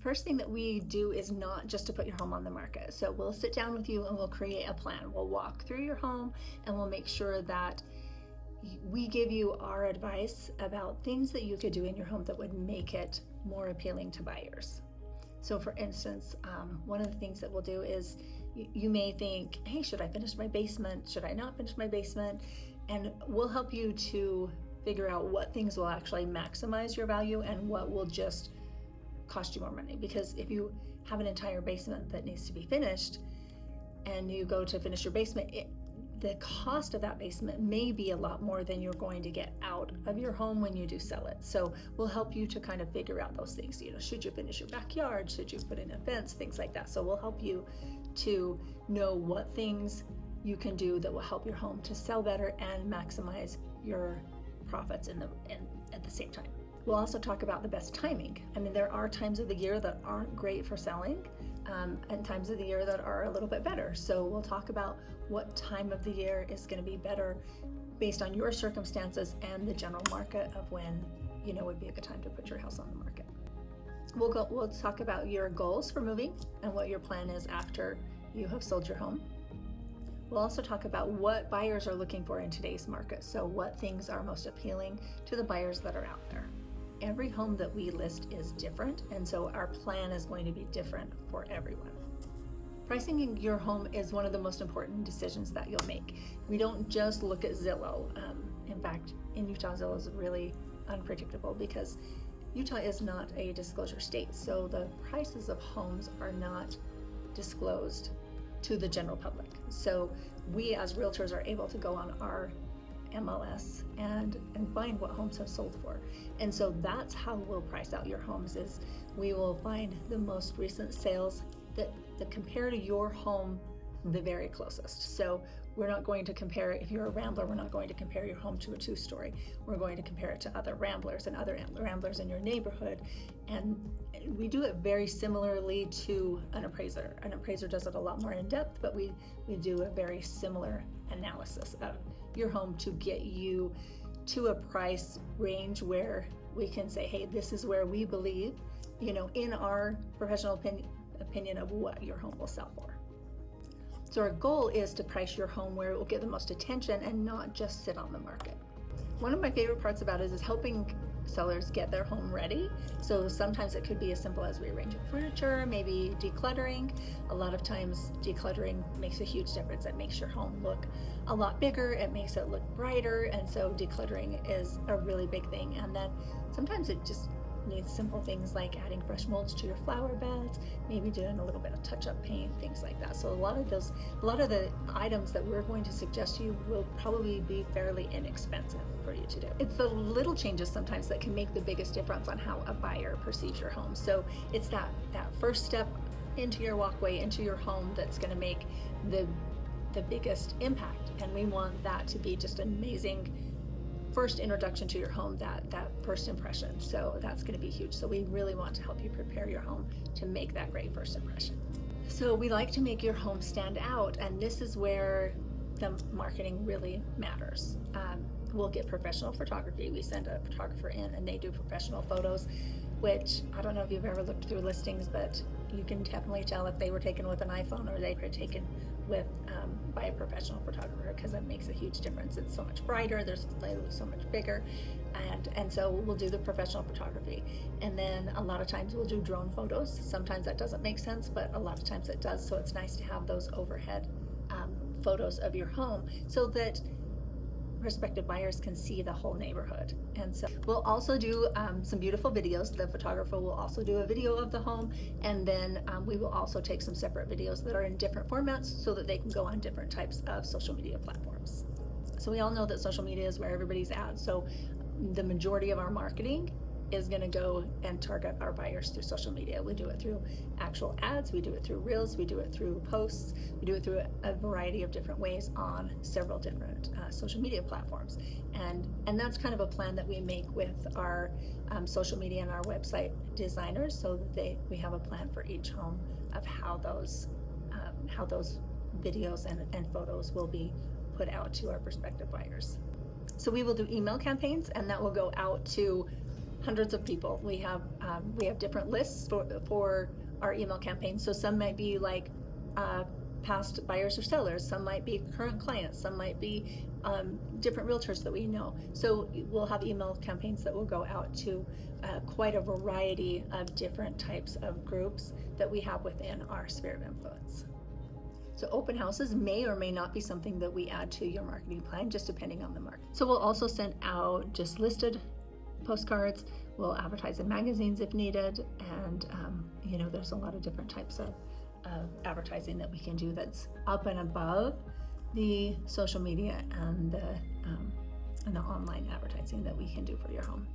first thing that we do is not just to put your home on the market. So we'll sit down with you and we'll create a plan. We'll walk through your home and we'll make sure that we give you our advice about things that you could do in your home that would make it more appealing to buyers. So for instance, one of the things that we'll do is you may think, hey, should I finish my basement? Should I not finish my basement? And we'll help you to figure out what things will actually maximize your value and what will just cost you more money. Because if you have an entire basement that needs to be finished and you go to finish your basement, the cost of that basement may be a lot more than you're going to get out of your home when you do sell it. So we'll help you to kind of figure out those things. Should you finish your backyard? Should you put in a fence? Things like that. So we'll help you to know what things you can do that will help your home to sell better and maximize your profits at the same time. We'll also talk about the best timing. I mean, there are times of the year that aren't great for selling, and times of the year that are a little bit better. So we'll talk about what time of the year is going to be better based on your circumstances and the general market of when would be a good time to put your house on the market. We'll talk about your goals for moving and what your plan is after you have sold your home. We'll also talk about what buyers are looking for in today's market. So what things are most appealing to the buyers that are out there. Every home that we list is different, and so our plan is going to be different for everyone. Pricing your home is one of the most important decisions that you'll make. We don't just look at Zillow. In fact, in Utah, Zillow is really unpredictable because Utah is not a disclosure state, so the prices of homes are not disclosed to the general public. So we as realtors are able to go on our MLS and find what homes have sold for. And so that's how we'll price out your homes, is we will find the most recent sales that compare to your home the very closest. So we're not going to compare, if you're a Rambler, we're not going to compare your home to a 2-story. We're going to compare it to other Ramblers and other Ramblers in your neighborhood. And we do it very similarly to an appraiser. An appraiser does it a lot more in depth, but we do a very similar analysis of your home to get you to a price range where we can say, hey, this is where we believe, in our professional opinion of what your home will sell for. So our goal is to price your home where it will get the most attention and not just sit on the market. One of my favorite parts about it is helping sellers get their home ready. So sometimes it could be as simple as rearranging furniture, maybe decluttering. A lot of times decluttering makes a huge difference. It makes your home look a lot bigger, it makes it look brighter, and so decluttering is a really big thing. And then sometimes it just needs simple things like adding fresh molds to your flower beds, maybe doing a little bit of touch-up paint, things like that. So a lot of the items that we're going to suggest to you will probably be fairly inexpensive for you to do. It's the little changes sometimes that can make the biggest difference on how a buyer perceives your home. So it's that first step into your walkway, into your home, that's going to make the biggest impact. And we want that to be just an amazing first introduction to your home, that first impression. So that's going to be huge. So we really want to help you prepare your home to make that great first impression. So we like to make your home stand out, and this is where the marketing really matters. We'll get professional photography. We send a photographer in and they do professional photos, which I don't know if you've ever looked through listings, but you can definitely tell if they were taken with an iPhone or they were taken with by a professional photographer, because it makes a huge difference. It's so much brighter, there's so much bigger, and so we'll do the professional photography. And then a lot of times we'll do drone photos. Sometimes that doesn't make sense, but a lot of times it does. So it's nice to have those overhead photos of your home so that prospective buyers can see the whole neighborhood. And so we'll also do some beautiful videos. The photographer will also do a video of the home, and then we will also take some separate videos that are in different formats so that they can go on different types of social media platforms. So we all know that social media is where everybody's at, so the majority of our marketing is going to go and target our buyers through social media. We do it through actual ads, we do it through reels, we do it through posts, we do it through a variety of different ways on several different social media platforms. And that's kind of a plan that we make with our social media and our website designers, so that we have a plan for each home of how those videos and photos will be put out to our prospective buyers. So we will do email campaigns, and that will go out to hundreds of people. We have different lists for our email campaigns. So some might be like past buyers or sellers, some might be current clients, some might be different realtors that we know. So we'll have email campaigns that will go out to quite a variety of different types of groups that we have within our sphere of influence. So open houses may or may not be something that we add to your marketing plan, just depending on the market. So we'll also send out just listed postcards. We'll advertise in magazines if needed, and there's a lot of different types of advertising that we can do that's up and above the social media and the online advertising that we can do for your home.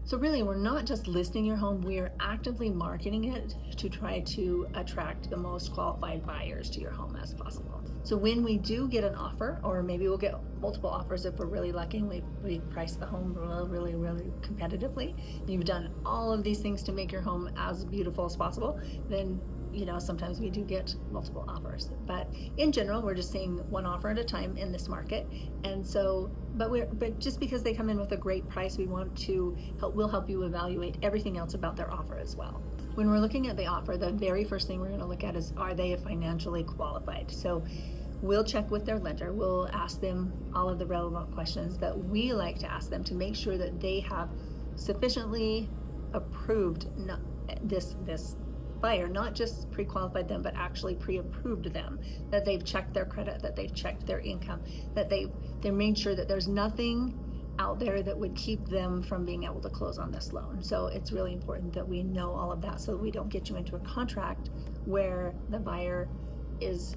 So really, we're not just listing your home, we are actively marketing it to try to attract the most qualified buyers to your home as possible. So when we do get an offer, or maybe we'll get multiple offers if we're really lucky and we price the home really competitively, and you've done all of these things to make your home as beautiful as possible, then sometimes we do get multiple offers. But in general, we're just seeing one offer at a time in this market. And so, but just because they come in with a great price, we'll help you evaluate everything else about their offer as well. When we're looking at the offer, the very first thing we're going to look at is, are they financially qualified? So we'll check with their lender. We'll ask them all of the relevant questions that we like to ask them to make sure that they have sufficiently approved this buyer, not just pre-qualified them, but actually pre-approved them, that they've checked their credit, that they've checked their income, that they've made sure that there's nothing out there that would keep them from being able to close on this loan. So it's really important that we know all of that so that we don't get you into a contract where the buyer is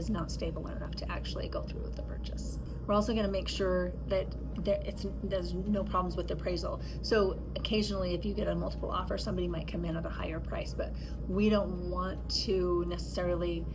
not stable enough to actually go through with the purchase. We're also going to make sure that there's no problems with the appraisal. So occasionally, if you get a multiple offer, somebody might come in at a higher price, but we don't want to necessarily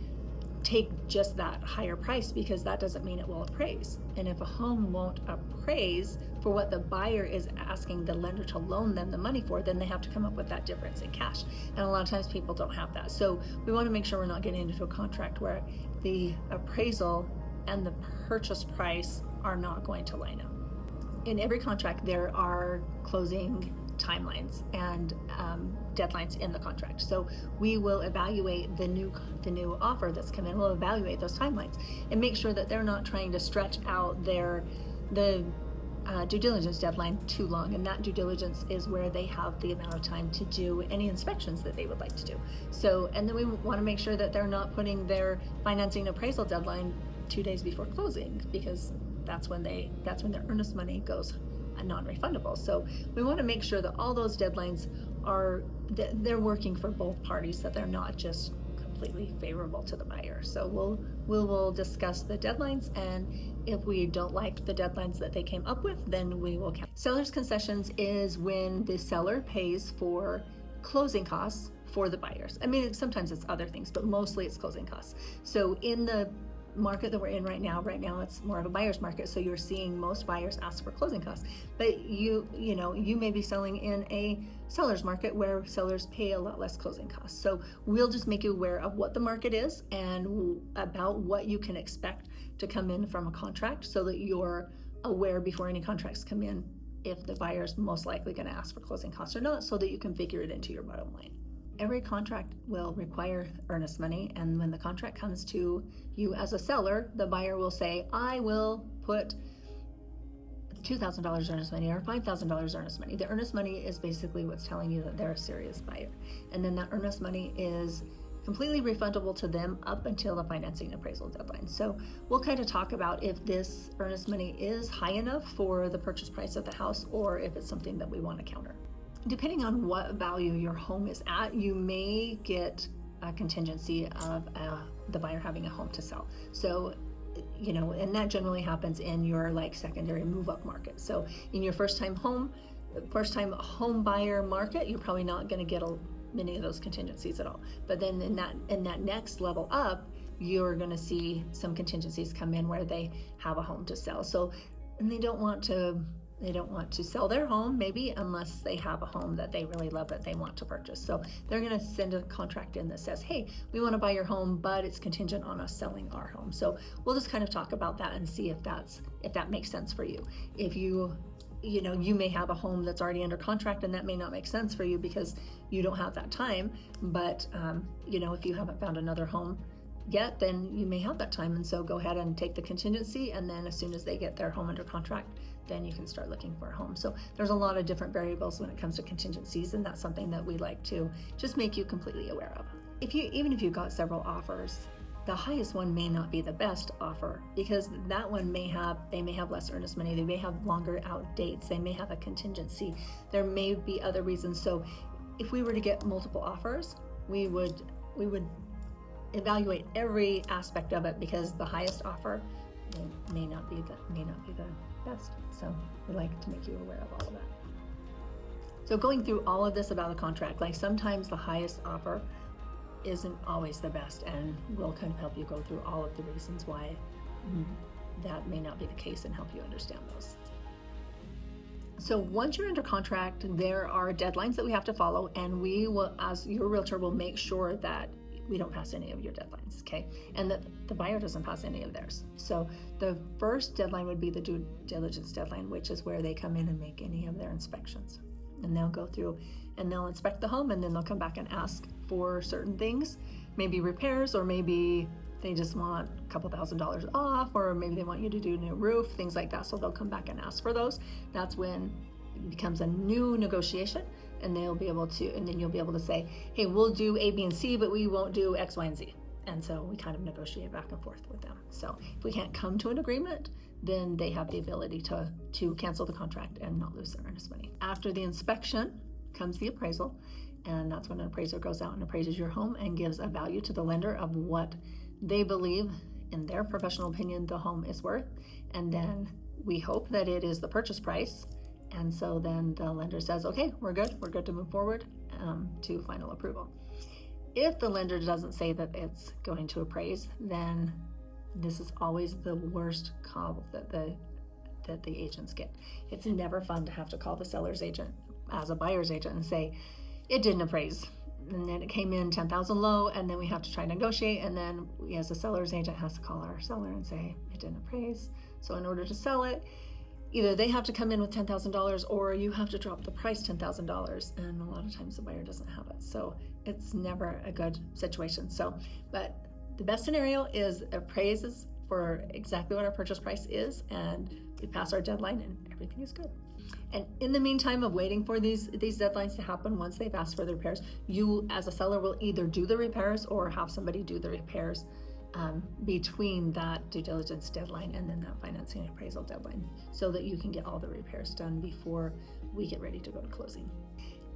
take just that higher price, because that doesn't mean it will appraise. And if a home won't appraise for what the buyer is asking the lender to loan them the money for, then they have to come up with that difference in cash. And a lot of times people don't have that. So we want to make sure we're not getting into a contract where the appraisal and the purchase price are not going to line up. In every contract, there are closing timelines and deadlines in the contract. So we will evaluate the new offer that's come in. We'll evaluate those timelines and make sure that they're not trying to stretch out the due diligence deadline too long. And that due diligence is where they have the amount of time to do any inspections that they would like to do. So, and then we want to make sure that they're not putting their financing appraisal deadline 2 days before closing, because that's when their earnest money goes non-refundable. So we want to make sure that all those deadlines they're working for both parties, that they're not just completely favorable to the buyer. So we'll discuss the deadlines, and if we don't like the deadlines that they came up with, then we will cancel. Seller's concessions is when the seller pays for closing costs for the buyers. I mean, sometimes it's other things, but mostly it's closing costs. So in the market that we're in right now it's more of a buyer's market, so you're seeing most buyers ask for closing costs, but you may be selling in a seller's market where sellers pay a lot less closing costs. So we'll just make you aware of what the market is and about what you can expect to come in from a contract, so that you're aware before any contracts come in if the buyer's most likely going to ask for closing costs or not, so that you can figure it into your bottom line. Every contract will require earnest money, and when the contract comes to you as a seller, the buyer will say, I will put $2,000 earnest money or $5,000 earnest money. The earnest money is basically what's telling you that they're a serious buyer. And then that earnest money is completely refundable to them up until the financing appraisal deadline. So we'll kind of talk about if this earnest money is high enough for the purchase price of the house, or if it's something that we want to counter. Depending on what value your home is at, you may get a contingency of the buyer having a home to sell. So, and that generally happens in your secondary move-up market. So in your first-time home buyer market, you're probably not going to get many of those contingencies at all. But then in that next level up, you're going to see some contingencies come in where they have a home to sell. So, and they don't want to sell their home, maybe, unless they have a home that they really love that they want to purchase. So they're going to send a contract in that says, hey, we want to buy your home, but it's contingent on us selling our home. So we'll just kind of talk about that and see if that makes sense for you. If you may have a home that's already under contract, and that may not make sense for you because you don't have that time. But if you haven't found another home yet, then you may have that time. And so go ahead and take the contingency, and then as soon as they get their home under contract, then you can start looking for a home. So there's a lot of different variables when it comes to contingencies, and that's something that we like to just make you completely aware of. Even if you've got several offers, the highest one may not be the best offer, because that one may have less earnest money, they may have longer out dates, they may have a contingency, there may be other reasons. So if we were to get multiple offers, we would evaluate every aspect of it, because the highest offer may not be the best. So we like to make you aware of all of that. So going through all of this about a contract, like sometimes the highest offer isn't always the best, and we'll kind of help you go through all of the reasons why that may not be the case and help you understand those. So once you're under contract, there are deadlines that we have to follow, and we will, as your realtor, will make sure that we don't pass any of your deadlines, okay? And that the buyer doesn't pass any of theirs. So the first deadline would be the due diligence deadline, which is where they come in and make any of their inspections. And they'll go through and they'll inspect the home, and then they'll come back and ask for certain things, maybe repairs, or maybe they just want a couple $1,000s off, or maybe they want you to do a new roof, things like that. So they'll come back and ask for those. That's when it becomes a new negotiation, and they'll be able to, and then you'll be able to say, hey, we'll do A, B, and C, but we won't do X, Y, and Z. And so we kind of negotiate back and forth with them. So if we can't come to an agreement, then they have the ability to cancel the contract and not lose their earnest money. After the inspection comes the appraisal, and that's when an appraiser goes out and appraises your home and gives a value to the lender of what they believe, in their professional opinion, the home is worth. And then we hope that it is the purchase price. And so then the lender says, okay, we're good to move forward to final approval. If the lender doesn't say that it's going to appraise, then this is always the worst call that the agents get. It's never fun to have to call the seller's agent as a buyer's agent and say, it didn't appraise, and then it came in 10,000 low, and then we have to try to negotiate, and then we as a seller's agent has to call our seller and say, it didn't appraise. So in order to sell it, either they have to come in with $10,000, or you have to drop the price $10,000, and a lot of times the buyer doesn't have it. So it's never a good situation. So, but the best scenario is appraises for exactly what our purchase price is, and we pass our deadline and everything is good. And in the meantime of waiting for these deadlines to happen, once they've asked for the repairs, you as a seller will either do the repairs or have somebody do the repairs between that due diligence deadline and then that financing and appraisal deadline, so that you can get all the repairs done before we get ready to go to closing.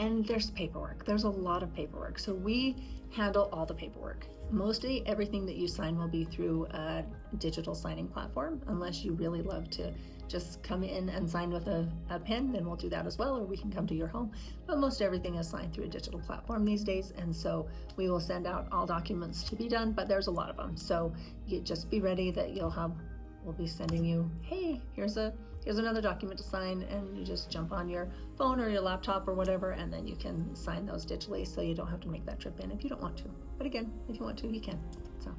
And there's paperwork. There's a lot of paperwork. So we handle all the paperwork. Mostly everything that you sign will be through a digital signing platform, unless you really love to just come in and sign with a pen, then we'll do that as well, or we can come to your home. But most everything is signed through a digital platform these days, and so we will send out all documents to be done, but there's a lot of them. So you just be ready that we'll be sending you, hey, here's another document to sign, and you just jump on your phone or your laptop or whatever, and then you can sign those digitally, so you don't have to make that trip in if you don't want to. But again, if you want to, you can. So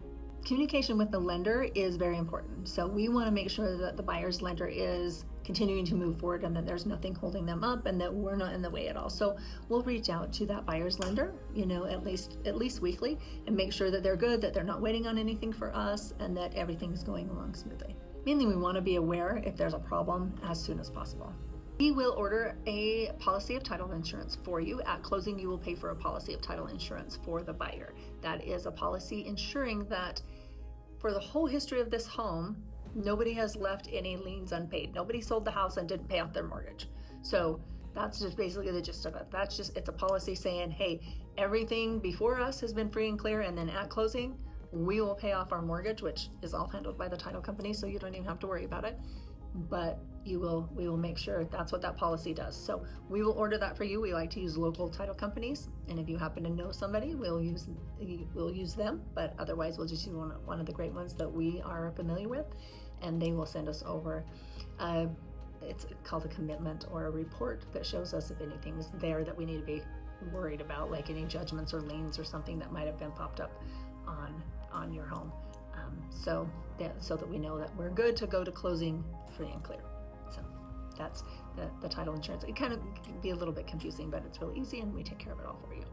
communication with the lender is very important. So we want to make sure that the buyer's lender is continuing to move forward, and that there's nothing holding them up, and that we're not in the way at all. So we'll reach out to that buyer's lender, at least weekly, and make sure that they're good, that they're not waiting on anything for us, and that everything is going along smoothly. Mainly, we want to be aware if there's a problem as soon as possible. We will order a policy of title insurance for you. At closing, you will pay for a policy of title insurance for the buyer. That is a policy ensuring that for the whole history of this home, nobody has left any liens unpaid. Nobody sold the house and didn't pay off their mortgage. So that's just basically the gist of it. It's a policy saying, hey, everything before us has been free and clear, and then at closing, we will pay off our mortgage, which is all handled by the title company, so you don't even have to worry about it. But we will make sure that's what that policy does. So we will order that for you. We like to use local title companies, and if you happen to know somebody, we'll use them. But otherwise, we'll just use one of the great ones that we are familiar with, and they will send us over. It's called a commitment or a report that shows us if anything's there that we need to be worried about, like any judgments or liens or something that might have been popped up on your home, so that we know that we're good to go to closing free and clear. So that's the title insurance. It kind of can be a little bit confusing, but it's really easy and we take care of it all for you.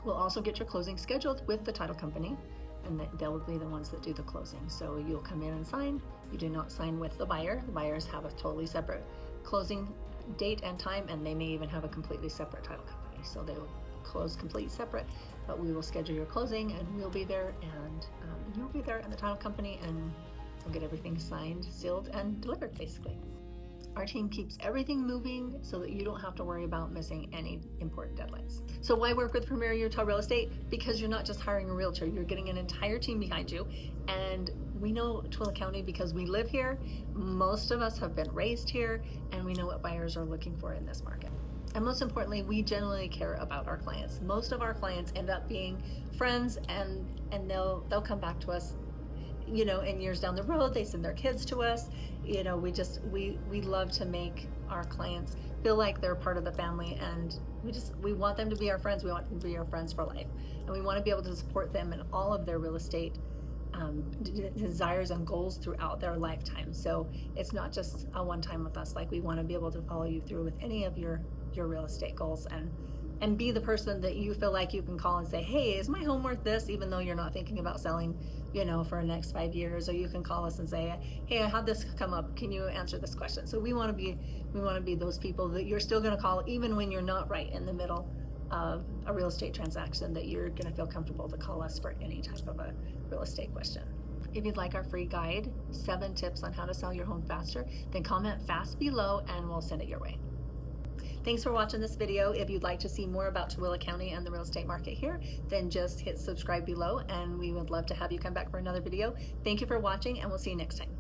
We'll also get your closing scheduled with the title company, and they'll be the ones that do the closing. So you'll come in and sign. You do not sign with the buyer. The buyers have a totally separate closing date and time, and they may even have a completely separate title company. So they will close completely separate, but we will schedule your closing and we'll be there, and you'll be there in the title company, and we'll get everything signed, sealed, and delivered basically. Our team keeps everything moving so that you don't have to worry about missing any important deadlines. So why work with Premier Utah Real Estate? Because you're not just hiring a realtor, you're getting an entire team behind you. And we know Tooele County because we live here. Most of us have been raised here, and we know what buyers are looking for in this market. And most importantly, we genuinely care about our clients. Most of our clients end up being friends, and they'll come back to us, you know, in years down the road. They send their kids to us. You know, we love to make our clients feel like they're part of the family, and we want them to be our friends. We want them to be our friends for life, and we want to be able to support them in all of their real estate desires and goals throughout their lifetime. So it's not just a one-time with us. Like, we want to be able to follow you through with any of your real estate goals, and be the person that you feel like you can call and say, hey, is my home worth this? Even though you're not thinking about selling, you know, for the next 5 years. Or you can call us and say, hey, I had this come up, can you answer this question? So we want to be those people that you're still going to call even when you're not right in the middle of a real estate transaction, that you're going to feel comfortable to call us for any type of a real estate question. If you'd like our free guide, 7 tips on how to sell your home faster, then comment fast below and we'll send it your way. Thanks for watching this video. If you'd like to see more about Tooele County and the real estate market here, then just hit subscribe below, and we would love to have you come back for another video. Thank you for watching, and we'll see you next time.